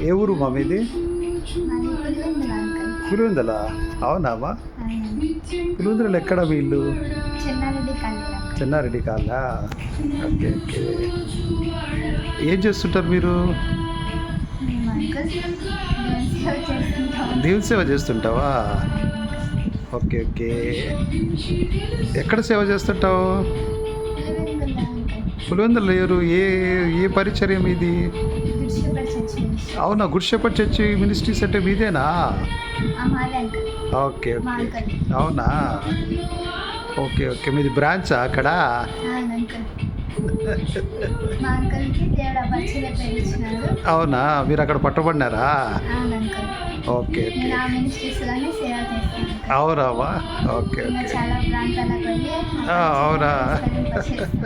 ఏ ఊరు మా మీది? మాది పులివెందుల అంకుల్. పులివెందుల. అవునామా? అవునండి. పులివెందులలో ఎక్కడ మీ ఇల్లు? Chennareddy colony uncle. చెన్నారెడ్డి కాలా? Okay okay. ఏం చేస్తుంటారు మీరు? మేము అంకుల్ సేవ చేస్తుంటాం. దేవుని సేవ చేస్తుంటావా? Okay okay. ఎక్కడ సేవ చేస్తుంటావు? పులివెందుల అంకుల్. పులివెందుల లేరు. ఏ ఏ పరిచర్య మీది? దుర్షపర్ చర్చ్ నుంచి. అవునా, గుడ్ షెపర్డ్ చర్చి మినిస్ట్రీస్ అంటే మీదేనా? మాదే అంకుల్. ఓకే మా ఓకే. అంకుల్. అవునా? Okay okay. మీది బ్రాంచా అక్కడ? అవును అంకుల్. మా అంకుల్కి దేవుడు అపరిచయ పేరు ఇచ్చినాడు. అవునా, మీరు అక్కడ పట్టబడినారా? అవును అంకుల్. Okay okay. నేను ఆ మినిస్ట్రీస్లోనే సేవ చేస్తాను అంకుల్. అవునావా? ఓకే ఇంకా ఓకే. చాలా ప్రాంతాలకు వెళ్ళి అవునా? విస్తరింపచేస్తాను.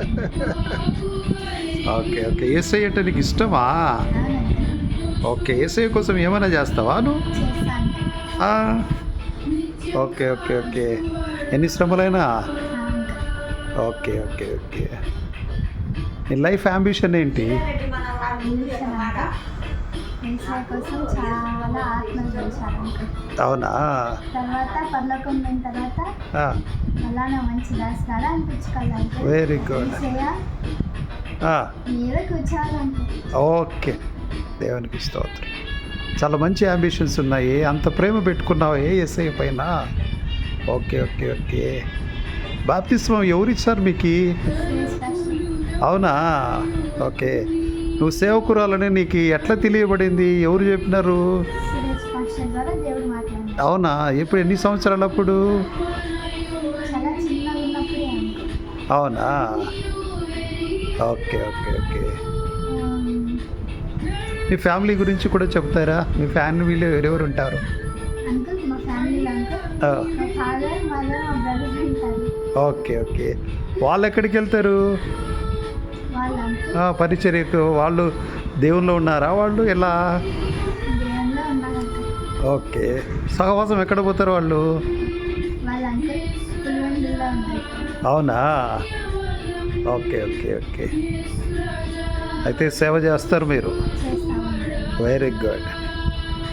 Okay okay. ఏసఐ అంటే నీకు ఇష్టమా? అవును అంకుల్. ఓకే. ఏసఐ కోసం ఏమైనా చేస్తావా నువ్వు? చేస్తాను. ఆ, ఓకే ఓకే ఓకే. ఎన్ని శ్రమలైనా? అంకుల్. Okay okay okay. నీ లైఫ్ అంబిషన్ ఏంటి? వ్యవసాయ కోసం చాలా ఆత్మలు పెంచాలి అంకుల్. అవునా? తర్వాత పర్లోకం పోయిన తర్వాత అలానే మంచి దాస్తారా అనిపించుకోవాలి అంకుల్. Very good. మీరే కూర్చోవాలంటే ఓకే. దేవునికి స్తోత్రం. చాలా మంచి అంబిషన్స్ ఉన్నాయి. అంత ప్రేమ పెట్టుకున్నావు ఏ ఎస్ఐ పైన? Okay okay okay. బాప్తిస్మం ఎవరిచ్చారు మీకు? అవునా? ఓకే. నువ్వు సేవకురాలని నీకు ఎట్లా తెలియబడింది? ఎవరు చెప్పినారు? సురేష్ పాస్టర్ ద్వారా దేవుడు మాట్లాడినాడు. అవునా? ఎప్పుడు, ఎన్ని సంవత్సరాలు అప్పుడు? చాలా చిన్నగా ఉన్నప్పుడే అంకుల్. అవునా? Okay okay okay. మీ ఫ్యామిలీ గురించి కూడా చెప్తారా? మీ ఫ్యామిలీలో ఎవరెవరు ఉంటారు? అంకుల్ మా ఫ్యామిలీలో అంకుల్ మా ఫాదర్ మదర్ మా బ్రదర్ ఉంటారు. Okay okay. వాళ్ళు ఎక్కడికి వెళ్తారు? వాళ్ళ అంకుల్ పరిచర్యకు వాళ్ళు దేవుల్లో ఉన్నారా? వాళ్ళు ఎలా? దేవుల్లో ఉన్నారు అంకుల్. ఓకే. సహవాసం ఎక్కడ పోతారు వాళ్ళు? వాళ్ళ అంకుల్ పులివెందుల్లో ఉంటారు. అవునా? Okay okay okay. అయితే సేవ చేస్తారు మీరు. చేస్తాము. Very good.